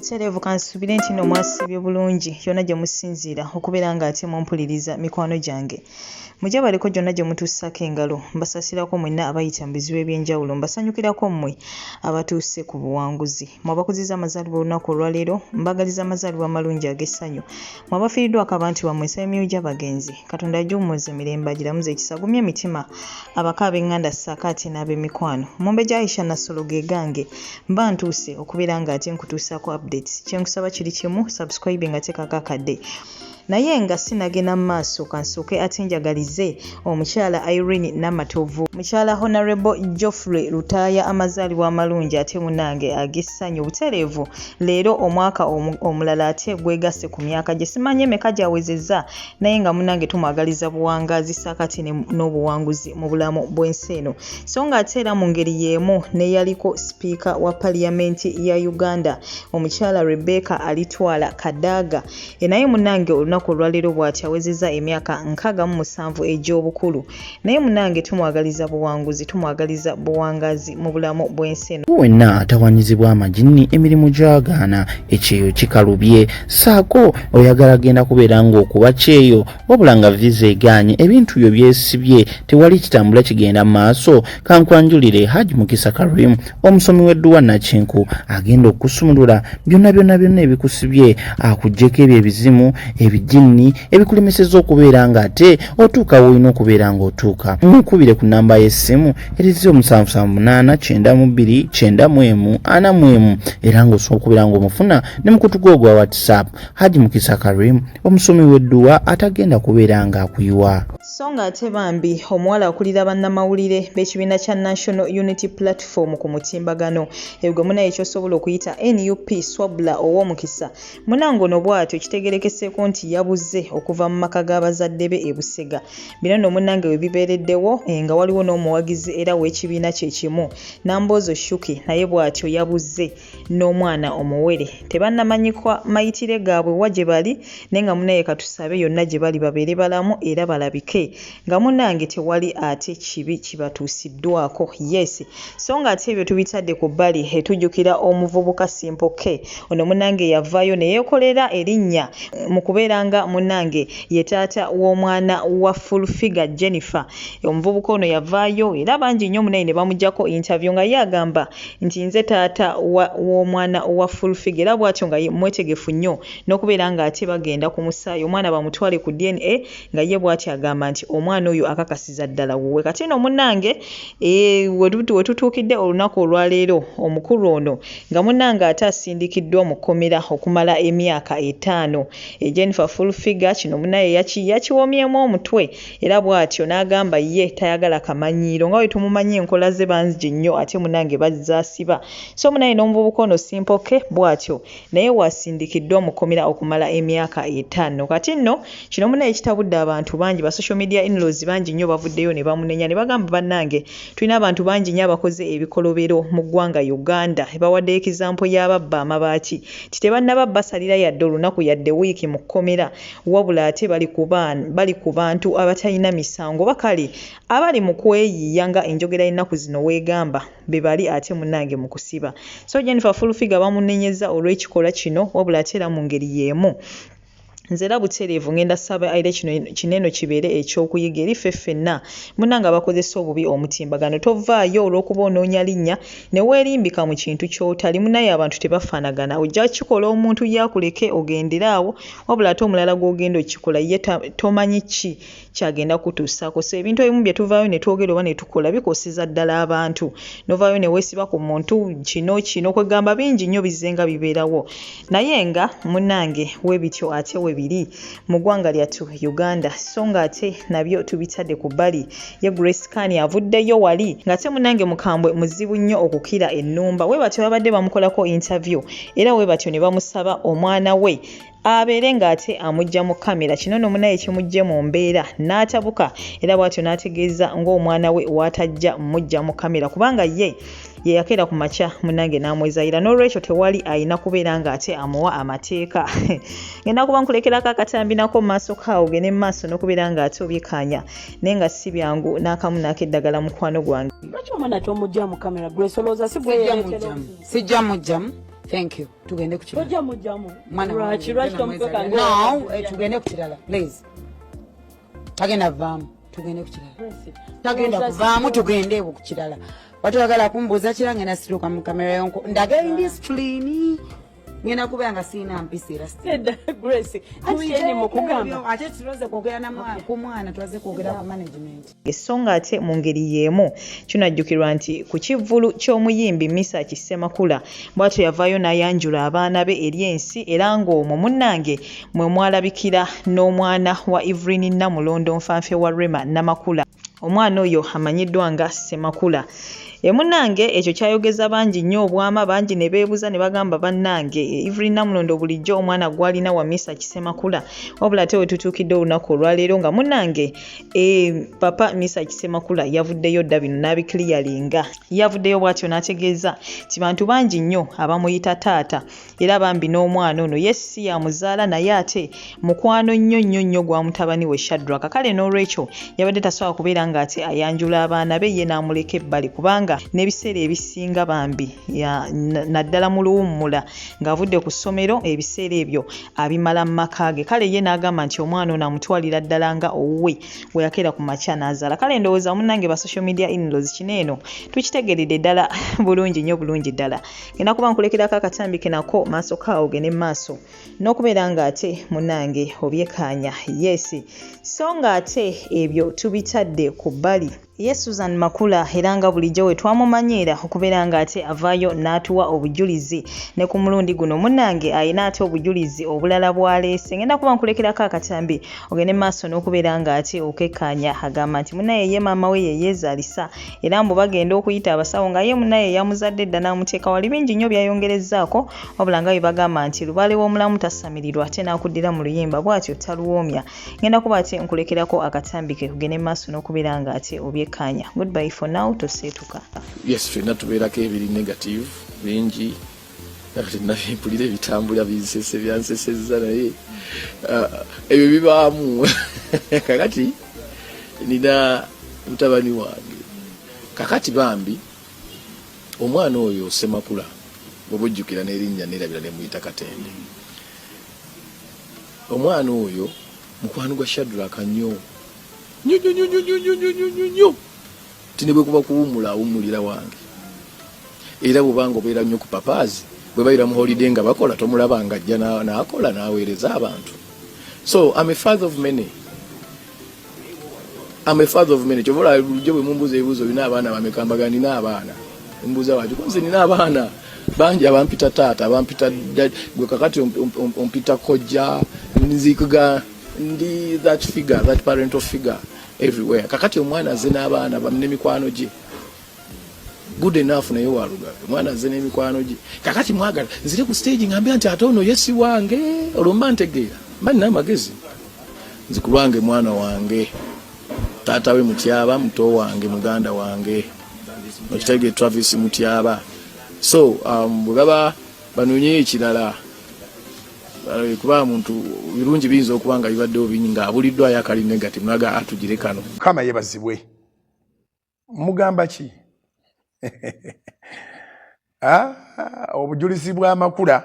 Butereevu kansubire nti no mwasibye bulungi yonna gye musinziira okubeera nga ate mumpuliriza mikwano gyange. Mujja baliko gyonna gye mutuusako engalo mbasasirako mwenna abayita mu bizibu eby'enjawulo mbasanyukirako mmwe abatuuse ku buwanguzi. Mwabakuziza amazaalibwa olunaku olwaleero mbagaliza amazaalibwa amalungi ag'essanyu. Mwabafiiriddwako abantu bammwe ensaba emyoyo gy'abagenzi. Katonda agiwummuze emirembe agiramuze ekisa agumye emitima abaka ab'eŋŋanda ssaako ate n'ab'emikwano. Mumbejja Aisha Nassolo ge gange mba ntuuse okubeera nga ate nkutuusaako updates. Kye nkusaba kiri kimu subscribe nga teekako akadde. Naye nga sinagenda mu maaso kansooke ate njagalize omukyala Irene Namatovu, mukyala Honorable Geoffrey Lutaaya amazaalibwa amalungi ate munange ag'essanyu. Butereevu leero omwaka omulala ate gwegasse ku myaka gye simanye emeka gyawezezza naye nga munange tumwagaliza buwangazi saakati n'obuwanguzi mu bulamu bw'ensi eno. So nga ate era mu ngeri y'emu neyaliko sipiika wa paliyamenti ya Uganda omukyala Rebecca Alitwala Kadaga naye munange olunaku olwaleero bw'ati awezezza emyaka 67 egy'obukulu. Naye munange tumwagaliza buwanguzi tumwagaliza buwangazi mu bulamu bw'ensi eno. Wenna atawanyizibwa amagini emirimu gy'agaana ekyeyo kikalubye saako oyagala genda kubeera ng'okuba kyeyo wabula nga viza egaanye ebintu byo byesibye tewali kitambula kigenda maaso. Kankwanjulire Haji Mukisa Karim omusomi w'edduwa Nakinku agenda okusumulula byonna ebikusibye akuggyeko ebyo ebizimu ebijjinni ebikulemeseza okubeera nga ate otuuka woolina okubeera ng'otuuka. Mukubire ku nnamba y'essimu erizi 7782941 era ng'osobola okubeera ng'omufuna ne mukutu gwo gwa WhatsApp. Haji Mukisa Karim omusomi w'edduwa atagenda kubeera ng'akuyiwa. So nga ate bambi omuwala akulira bannamawulire b'ekibiina kya National Unity Platform ku mutimbagano ebyo munaye ekyosobola okuyita NUP Swabula ow'omukisa munange ono bw'atyo kitegerekeseeko nti yabuze okuva mu maka g'abazadde be e Busega. Bino nno munange we bibeereddewo nga waliwo n'omuwagizi era w'ekibiina kye kimu Nambozo Shuki naye bw'atyo yabuze n'omwana omuwere. Tebannamanyikwa mayitire gaabwe wa gye bali naye nga munaye katusabe yonna gye bali babeere balamu era balabike nga munange tewali ate kibi kibatuusiddwako. Yes, so nga ate ebyo tubitadde ku bbali etujjukira omuvubuka Simple K ono munange yavaayo ne yeekolera erinnya mu kubeera nga munange ye taata w'omwana wa full figure Jennifer. Omuvubuka ono yavaayo era bangi nnyo munaye ne bamuggyako interview nga ye agamba nti nze taata w'omwana wa full figure era bw'atyo nga mwetegefu nnyo n'okubeera nga ate bagenda ku musaayi omwana bamutwale ku DNA nga ye bw'atyo agamba nti omwana oyo akakasiza ddala wuwe. Kati no munange we tutuukidde olunaku olwaleero omukulu ono nga munange ate asindikiddwa mu kkomera okumala emyaka 5. Jennifer full figure kino munaye yakiwomyemu omutwe era bw'atyo n'agamba ye tayagala kamanyiiro nga we tumumanyi enkola ze bangi nnyo ate munange bazaasiba. So munaye n'omuvubuka ono Simple K bw'atyo naye wasindikiddwa mu kkomera okumala emyaka 5. Kati nno kino munaye kitabudde abantu bangi ba social media in-laws bangi nnyo bavuddeyo ne bamunenya ne bagamba bannange tulina abantu bangi nnyo abakoze ebikolobero mu ggwanga Uganda bawadde ekizampo y'ababba amabaati titebannababba salira yadde olunaku yadde wiiki mu kkomera wabula ate bali ku bantu abatalina misango bakale abali mu kweyiiya nga enjogera y'ennaku zino weegamba be bali ate munange mu kusiba. So Jennifer full figure bamunenyeza olw'ekikola kino wabula ate era mu ngeri y'emu nze era butereevu ngenda saba aire kineno kibeere ekyokuyiga eri ffenna munange abakozesa obubi omutimbagano. Tovaayo olw'okuba onoonya linnya ne weerimbika mu kintu ky'otali munaye abantu tebafaanagana ojja kikola omuntu yakuleke ogenderaawo wabula ate omulala gw'ogenda okikola ye tomanyi ki kyagenda kutuusaako. So ebintu ebimu bye tuvaayo ne twogera oba ne tukola bikoseza ddala abantu novaayo ne weesiba ku muntu kino kwegamba bingi nnyo bizenga bibeerawo naye nga munange webityo ate biri mu ggwanga lyattu Uganda. So nga ate nabyo tubitadde ku bbali ye Grace Kani avuddeyo wali nga ate munange mukambwe muzibu nnyo okukira ennumba we batyo babadde bamukolako interview era we batyo ne bamusaba omwana we abeere ng'ate amujja mu kamera. Kino nno munaye kimujje mu mbeera n'atabuka era bw'atyo n'ategeeza ng'omwana we waatajja mujja mu kamera kubanga ye yakeera ku makya munange n'amwezaayira n'olwekyo tewali ayina kubeera ng'ate amuwa amateeka. Ngenda kuba nkulekerako akatambi nako mu maaso kaawo gene mu maaso n'okubeera ng'ate obyekanya naye nga si byangu n'akamu n'akeddagala mukwano gwange. Lwaki omwana tomujja mu kamera Grace olowooza si bwe sijja mujjamu Thank you. Tugende ku kirala. Ojja mujjamu. Mwana Lwaki tomufeka ngo. No, tugende ku kirala. Please. Tagenda vaamu. Tugende ku kirala. Tagenda kuvaamu tugende ku kirala. Watu wagala kumbuza kirange na situka mu kamera yonko. Ndaga indiscipline. Ngena kubanga sina mpisira. Grace. Ati mu kugamba. Ate turoze kwogera na mwana tuwaze kwogera ku management. Essonga ate mu ngeri y'emu kinajjukirwa nti ku kivvulu ky'omuyimbi Misa Kisemakula bw'atyo yavaayo n'ayanjula abaana be eri ensi era ng'omwo munnange mwe mwalabikira n'omwana wa Evelyn Namulondo nfanfe wa Rema Namakula. Omwana oyo amanyiddwa nga Semakula. Munnange ekyo kyayogeza bangi nnyo obwama bangi ne beebuza ne bagamba bannange Evelyn Namulondo bulijjo omwana gwalina wa Misa Kisemakula wabula ate we tutuukidde olunaku olwaleero nga munnange papa Misa Kisemakula yavuddeyo dda bino n'abikiliyalinga yavuddeyo bw'atyo n'ategeeza ti bantu bangi nnyo abamuyita taata era bambi n'omwana ono ye si yamuzaala naye ate mukwano nnyo gwa mutabani we Shadraka kale n'olwekyo yabadde tasobola kubeera ng'ate ayanjula abaana be ye n'amuleka ebbali kubanga n'ebiseera ebisinga bambi naddala mu luwummula ng'avudde ku ssomero ebiseera ebyo abimala mu maka ge kale ye n'agamba nti omwana ono amutwalira ddala nga owuwe we yakeera ku makya n'azaala kale ndowooza munnange ba social media in-laws kino eno tukitegeredde ddala bulungi ddala genda kuba nkulekerako akatambi kenako maaso kaawo gene maaso n'okubeera ng'ate munnange obyekaanya yes so ng'ate ebyo tubitadde ku bbali ye Susan Makula era nga bulijjo we twamumanyiira okubeera ng'ate avaayo n'atuwa obujulizi ne ku mulundi guno munnange ayina ate obujulizi obulala bwaleese ngenda kuba nkulekerako akatambi ogende maaso n'okubeera ng'ate okekkaanya agamba nti munnaye ye maama we ye yeezaalisa era mbu bagenda okuyita abasawo nga ye munnaye yamuzadde dda n'amuteeka wali bingi nnyo byayongerezzaako wabula nga bwe bagamba nti lubaale w'omulamu tasamirirwa ate n'akuddira mu luyimba bw'atyo taluwoomya ngenda kuba ate nkulekerako akatambi ke kugende maaso n'okubeera ng'ate obyekkaanya. Goodbye for now toseetuka. Yes, ffenna tubeerako ebiri negative bingi nakati nabimpulira ebitambula binsese byansesezza naye ebyo bibaamu kakati nina mutabani wange kakati bambi omwana oyo Semakula bw'obujjukira n'erinnya nerabira ne muyita Katende omwana oyo mukwano gwa Shadraka nnyo tine bwe kuba kuwumula awumulira wange era bw'obanga obeera nnyo ku papaazi bwe bayira mu holiday nga bakola tomulaba nga ajja n'akola n'aweereza abantu so I'm a father of many kyobola bulijjo bwe mumbuuza ebibuuzo bina abaana bamekambagana nina abaana mbuuza waki kunze nina abaana bangi abampita taata abampita gwe kakati ompita kojja nzikuga ndi that parental figure everywhere kakati omwana azze n'abaana n'emikwano gye good enough naye waluga omwana azze n'emikwano gye kakati mwagala nzire ku stage ngambya nti ate ono yesi wange olwomba ntegeera mba nina amagezi nzikulwange mwana wange taata we mutyaba muto wange muganda wange okitege Travis mutyaba so bwe baba banoonye ekirala kuba muntu birungi biyinza okuba nga bibaddewo bingi nga abuliddwayo akali negative naga atugire kano kama yebazibwe mugamba ki obujulizi bw'amakula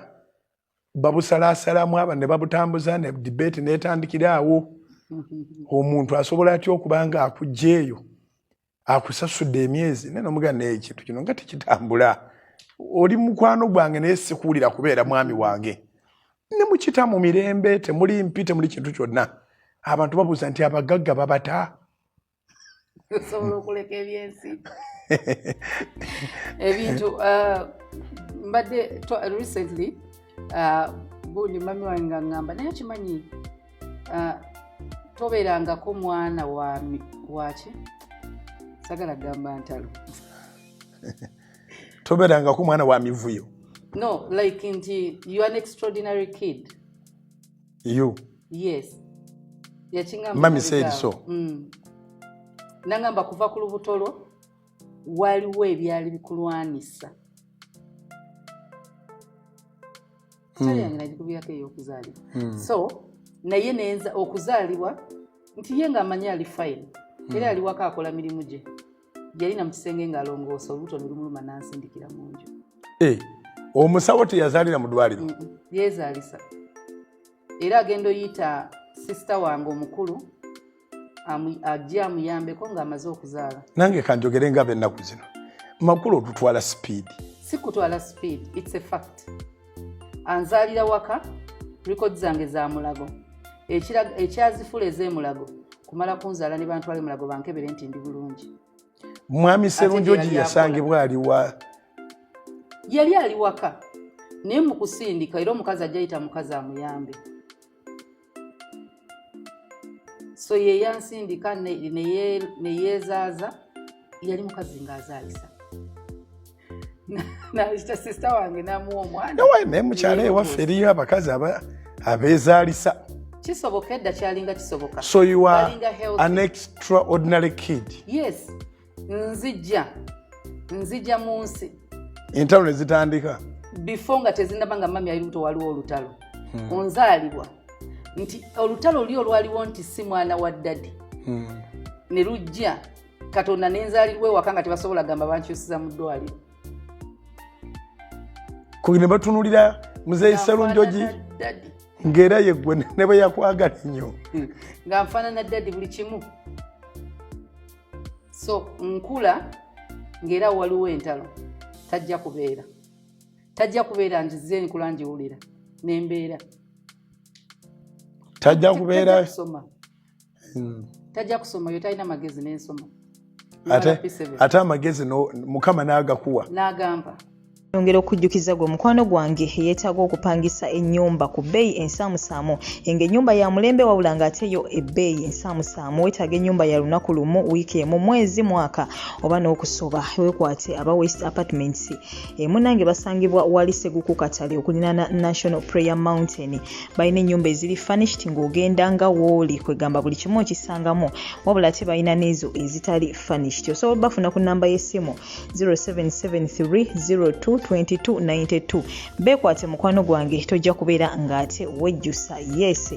babusalaasalamu aba ne babutambuza ne debate n'etandikira awo omuntu asobola atya okuba nga akugjeeyo akusasudde emyezi nene omugana ekintu kino nga tekitambula oli mukwano gwange naye sikuwulira kubeera mwami wange ne mukita mu mirembe temuli mpite muli kintu kyonna abantu babuuza nti abagagga babata osobola okuleka ebyensi ebintu mbadde recently gundi mami wange ngamba naye kimanyi tobeerangako mwana waki sagala gamba ntalo tobeerangako mwana wa mivuyo. No, like you are an extraordinary kid. You? Yes. Mami said so. Nangamba kuva ku lubutolo waliwo ebyali bikulwanisa. Kyali yange nagikubyako ey'okuzaalibwa. So, naye nenza okuzaalibwa nti ye ng'amanyi ali fine. Era ali waka akola mirimu gye. Yalina mu kisenge ng'alongoosa olubuto ne lumuluma n'ansindikira mu nju. Omusawo teyazaalira mu ddwaliro. Yeezaalisa. Era agenda oyita sisita wange omukulu ajja amuyambeko ng'amaze okuzaala. Nange kanjogere nga b'ennaku zino. Makulu otutwala speed. Si kutwala speed, it's a fact. Anzaalira waka, records zange za mulago. Ekyazifula ez'emulago, kumala kunzaala ne bantwala emulago bankebere nti ndi bulungi. Mwami Sserunjogi yasangibwa aliwa? Yali ali waka. Naye mu kusindika era omukazi ajja ayita mukazi amuyambe. So ye yansindika ne yeezaaza yali mukazi ng'azaalisa. N'ayita sisita wange n'amuwa omwana. Naye mukyala ewaffe eriyo abakazi abeezaalisa. Kisoboka edda kyalinga kisoboka. So you are an extraordinary kid. Yes. Nzija mu nsi. Entalo ne zitandika. Before nga tezinnaba nga mami ayiruto waliwo olutalo. Onzaalibwa. Nti olutalo lyo lwaliwo nti si mwana wa ddadi. Ne lujja Katonda n'enzaalirwa ewaka nga tebasobola gamba bankyusiza mu ddwaliro. Kugine batunulira Muzeeyi Sserunjogi ng'era yeggwe ne bwe yakwagala ennyo. Nga nfaanana ddadi buli kimu. So nkula ng'era waliwo entalo tajja kubeera njize nkula njiwulira n'embeera. Tajja kusoma yo talina magezi n'ensoma. Ate amagezi Mukama n'agakuwa. N'agamba. Yongera okujjukiza gwe mukwano gwange yeetaaga okupangisa ennyumba ku bbeeyi ensaamusaamu ng'ennyumba ya mulembe wabula ng'ate yo ebbeeyi ensaamusaamu. Weetaaga ennyumba ya lunaku lumu, wiiki emu, mwezi, mwaka oba n'okusoba. Weekwate aba West Apartments. Munnange basangibwa wali Seguku Katale okulinaana National Prayer Mountain. Balina ennyumba eziri furnished ng'ogenda nga wooli kwegamba buli kimu okisangamu wabula ate balina n'ezo ezitali furnished. Osobola bafuna ku nnamba y'essimu 0773022292. Beekwate mukwano gwange tojja kubeera ng'ate wejjusa. Yes.